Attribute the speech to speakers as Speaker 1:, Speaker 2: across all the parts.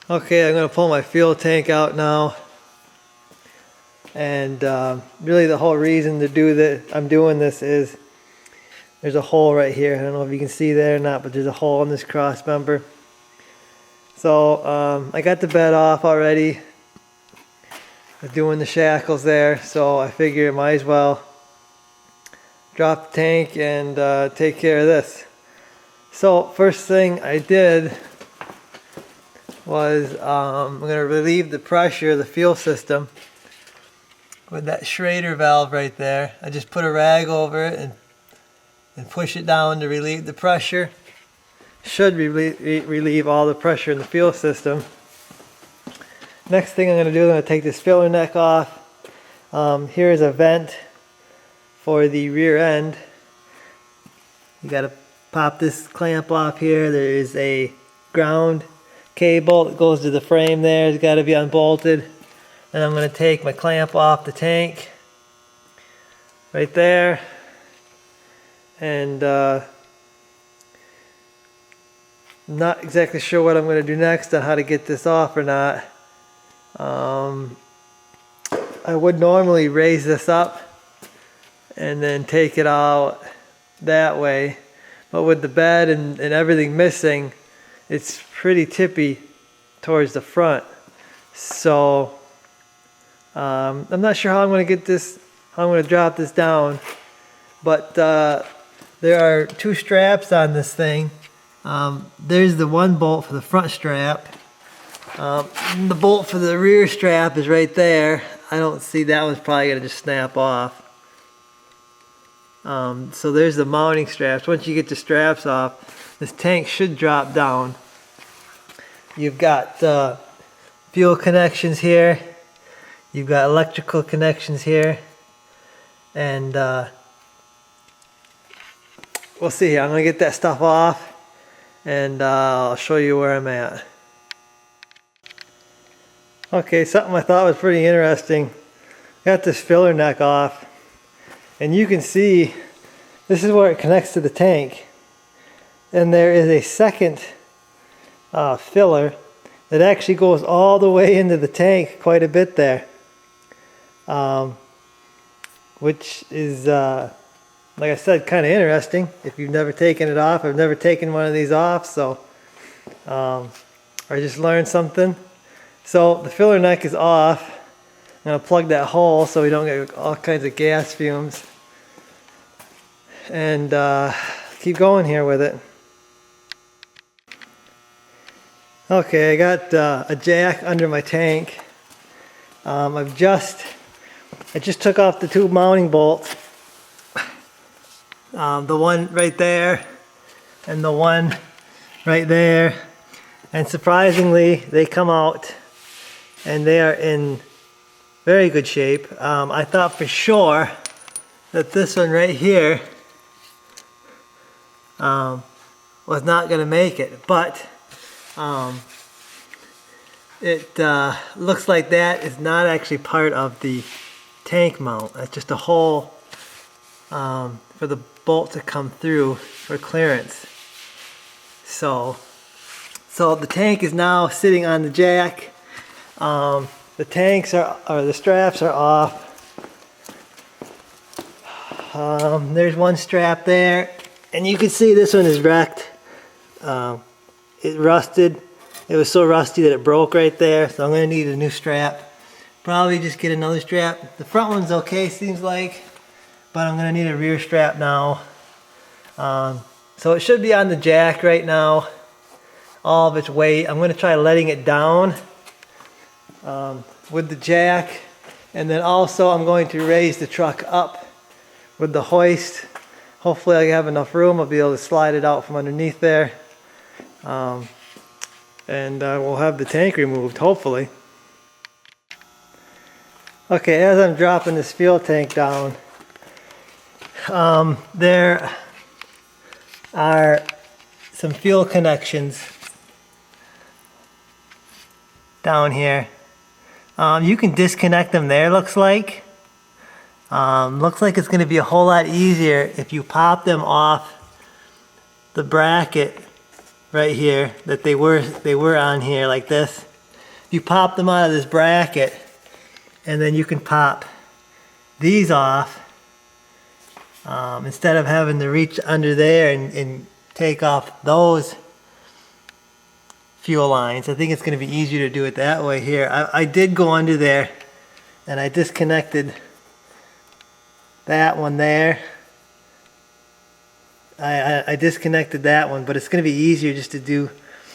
Speaker 1: Okay, I'm going to pull my fuel tank out now. And really the whole reason to do that, I'm doing this is there's a hole right here. I don't know if you can see that or not, but there's a hole in this cross member. So I got the bed off already. I'm doing the shackles there, so I figure I might as well drop the tank and take care of this. So first thing I did was I'm going to relieve the pressure of the fuel system with that Schrader valve right there. I just put a rag over it and push it down to relieve the pressure. Should relieve all the pressure in the fuel system. Next thing I'm going to do is I'm going to take this filler neck off. Here is a vent for the rear end. You got to pop this clamp off here. There is a ground cable that goes to the frame there. It's got to be unbolted. And I'm going to take my clamp off the tank right there. And I'm not exactly sure what I'm going to do next on how to get this off or not. I would normally raise this up and then take it out that way, but with the bed and everything missing, it's pretty tippy towards the front. So I'm not sure how I'm going to get this, how I'm going to drop this down, but there are two straps on this thing. There's the one bolt for the front strap. The bolt for the rear strap is right there. I don't see that one's probably going to just snap off. So there's the mounting straps. Once you get the straps off, this tank should drop down. You've got fuel connections here. You've got electrical connections here. And we'll see here. I'm going to get that stuff off and I'll show you where I'm at. Okay, something I thought was pretty interesting. Got this filler neck off. And you can see this is where it connects to the tank. And there is a second filler that actually goes all the way into the tank quite a bit there. Which is, like I said, kind of interesting. If you've never taken it off, I've never taken one of these off, so I just learned something. So the filler neck is off. I'm going to plug that hole so we don't get all kinds of gas fumes. And keep going here with it. Okay, I got a jack under my tank. I just took off the two mounting bolts. The one right there and the one right there. And surprisingly, they come out and they are in very good shape. I thought for sure that this one right here was not going to make it, but it looks like that is not actually part of the tank mount. That's just a hole for the bolt to come through for clearance. So the tank is now sitting on the jack. The tanks are, or the straps are off. There's one strap there, and you can see this one is wrecked. It rusted. It was so rusty that it broke right there, so I'm going to need a new strap. Probably just get another strap. The front one's okay, seems like, but I'm going to need a rear strap now. So it should be on the jack right now, all of its weight. I'm going to try letting it down with the jack, and then also I'm going to raise the truck up with the hoist. Hopefully I have enough room. I'll be able to slide it out from underneath there. And we'll have the tank removed, hopefully. Okay, as I'm dropping this fuel tank down, there are some fuel connections down here. You can disconnect them there, looks like. Looks like it's going to be a whole lot easier if you pop them off the bracket right here that they were on here like this. you pop them out of this bracket, and then you can pop these off instead of having to reach under there and take off those fuel lines. I think it's going to be easier to do it that way here. I did go under there and I disconnected that one there. I disconnected that one, but it's going to be easier just to do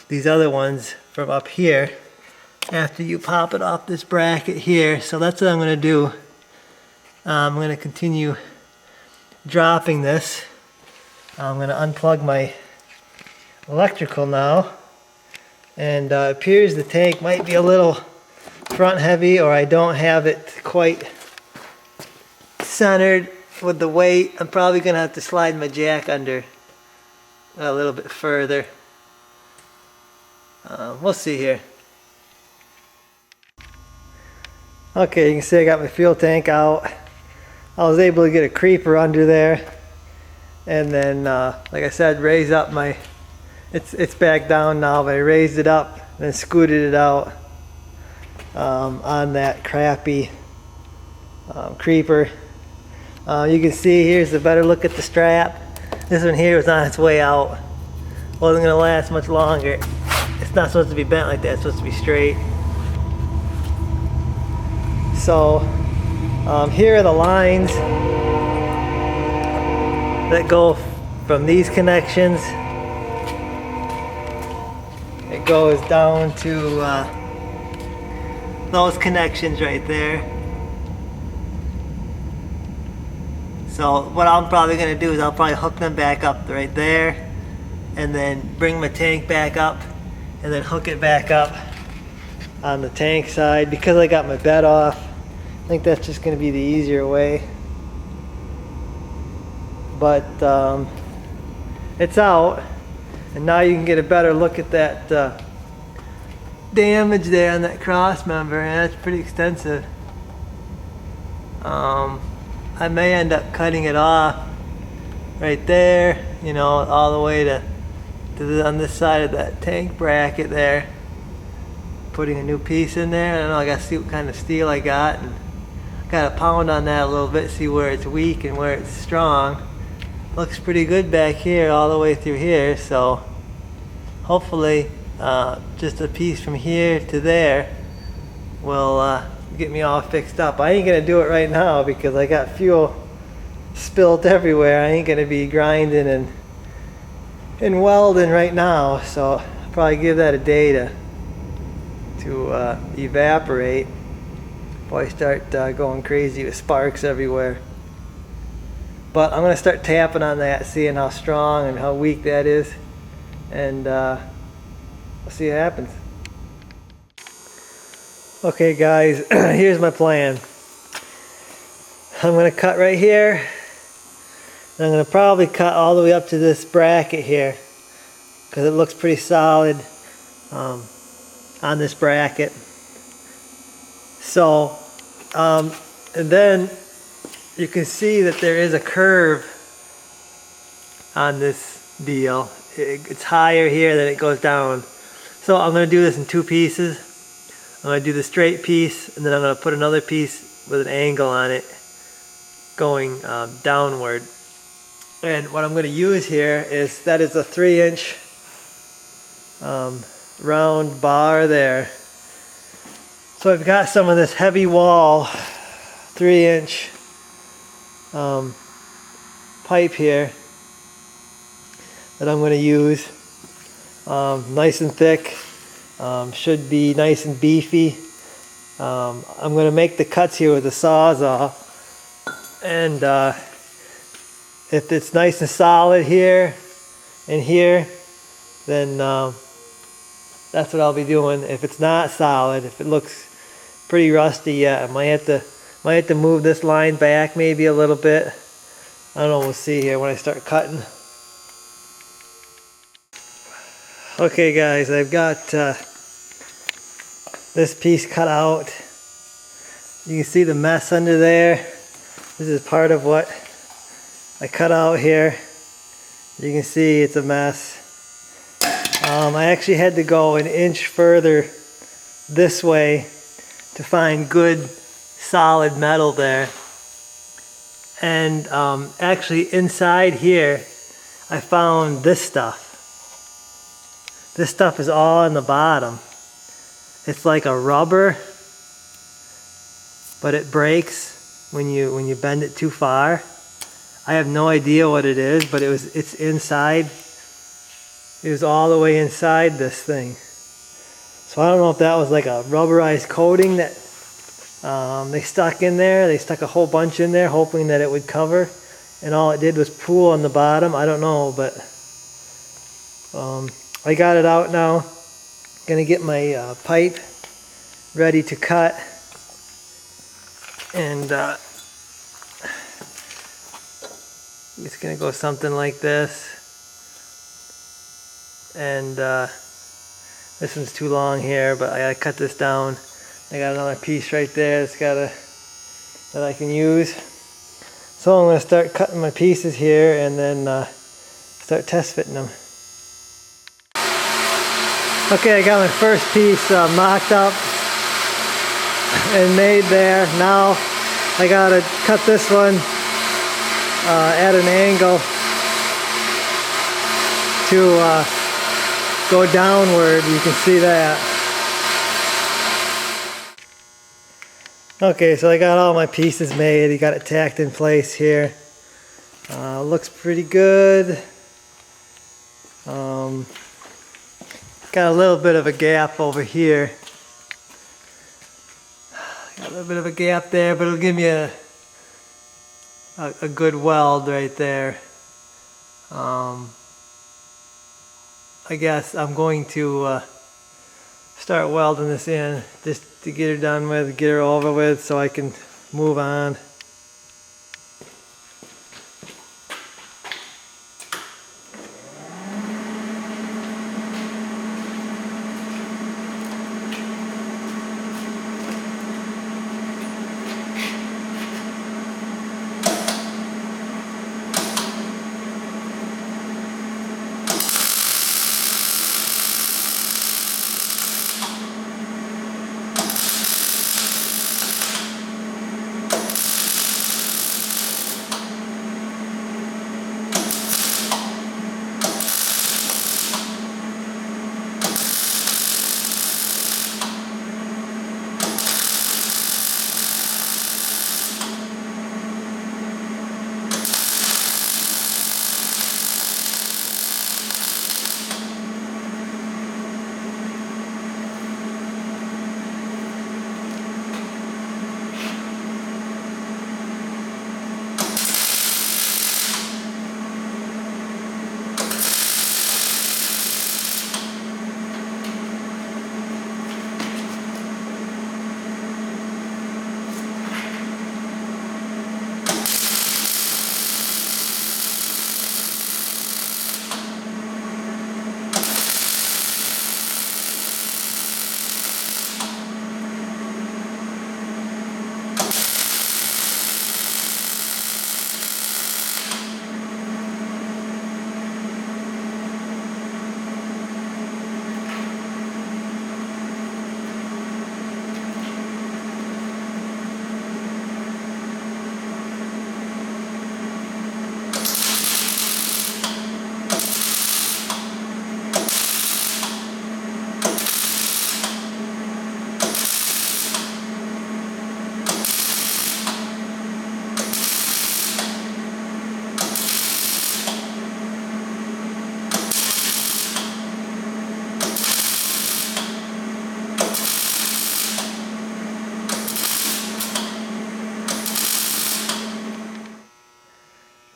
Speaker 1: these other ones from up here after you pop it off this bracket here. So that's what I'm going to do. I'm going to continue dropping this. I'm going to unplug my electrical now, and it appears the tank might be a little front heavy, or I don't have it quite centered with the weight. I'm probably going to have to slide my jack under a little bit further. We'll see here. Okay, you can see I got my fuel tank out. I was able to get a creeper under there, and then like I said, raise up my, it's back down now, but I raised it up and then scooted it out on that crappy creeper. You can see here's a better look at the strap. This one here was on its way out. Wasn't going to last much longer. It's not supposed to be bent like that, it's supposed to be straight. So here are the lines that go from these connections. It goes down to those connections right there. So what I'm probably going to do is I'll probably hook them back up right there, and then bring my tank back up, and then hook it back up on the tank side. Because I got my bed off, I think that's just going to be the easier way. But it's out, and now you can get a better look at that damage there on that cross member, and that's pretty extensive. I may end up cutting it off right there, you know, all the way to on this side of that tank bracket there. Putting a new piece in there. I don't know, I gotta see what kind of steel I got, and gotta pound on that a little bit, see where it's weak and where it's strong. Looks pretty good back here all the way through here, so hopefully just a piece from here to there will get me all fixed up. I ain't gonna do it right now because I got fuel spilt everywhere. I ain't gonna be grinding and welding right now, so I'll probably give that a day to evaporate before I start going crazy with sparks everywhere. But I'm gonna start tapping on that, seeing how strong and how weak that is, and we'll see what happens. Okay guys, here's my plan. I'm going to cut right here, and I'm going to probably cut all the way up to this bracket here, because it looks pretty solid on this bracket. So, and then you can see that there is a curve on this deal. It's higher here than it goes down. So I'm going to do this in two pieces. I'm going to do the straight piece, and then I'm going to put another piece with an angle on it going downward. And what I'm going to use here is, that is a 3-inch round bar there. So I've got some of this heavy wall 3-inch pipe here that I'm going to use. Nice and thick. Should be nice and beefy. I'm going to make the cuts here with a Sawzall, and if it's nice and solid here and here, then that's what I'll be doing. If it's not solid, if it looks pretty rusty yet, I might have to move this line back maybe a little bit. I don't know, we'll see here when I start cutting. Okay guys, I've got this piece cut out. You can see the mess under there. This is part of what I cut out here. You can see it's a mess. I actually had to go an inch further this way to find good solid metal there. And actually inside here I found this stuff. This stuff is all in the bottom. It's like a rubber, but it breaks when you bend it too far. I have no idea what it is, but it's inside. It was all the way inside this thing. So I don't know if that was like a rubberized coating that they stuck in there. They stuck a whole bunch in there hoping that it would cover, and all it did was pool on the bottom. I don't know, but I got it out now. Gonna get my pipe ready to cut, and it's gonna go something like this. And this one's too long here, but I gotta cut this down. I got another piece right there that I can use. So I'm gonna start cutting my pieces here and then start test fitting them. Okay, I got my first piece mocked up and made there. Now I gotta cut this one at an angle to go downward. You can see that. Okay, so I got all my pieces made. I got it tacked in place here. Looks pretty good. Got a little bit of a gap over here. Got a little bit of a gap there, but it'll give me a good weld right there. I guess I'm going to start welding this in just to get her done with, get her over with, so I can move on.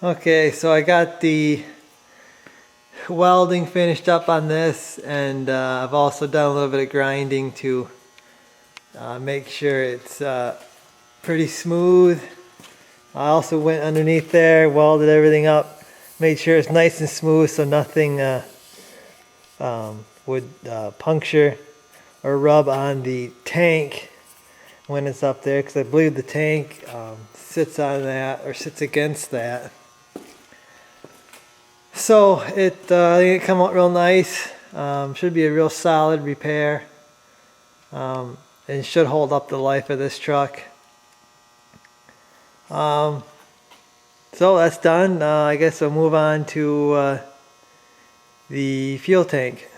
Speaker 1: Okay, so I got the welding finished up on this, and I've also done a little bit of grinding to make sure it's pretty smooth. I also went underneath there, welded everything up, made sure it's nice and smooth so nothing would puncture or rub on the tank when it's up there, because I believe the tank sits on that or sits against that. So I think it come out real nice. Should be a real solid repair. and should hold up the life of this truck. So that's done. I guess I'll move on to the fuel tank.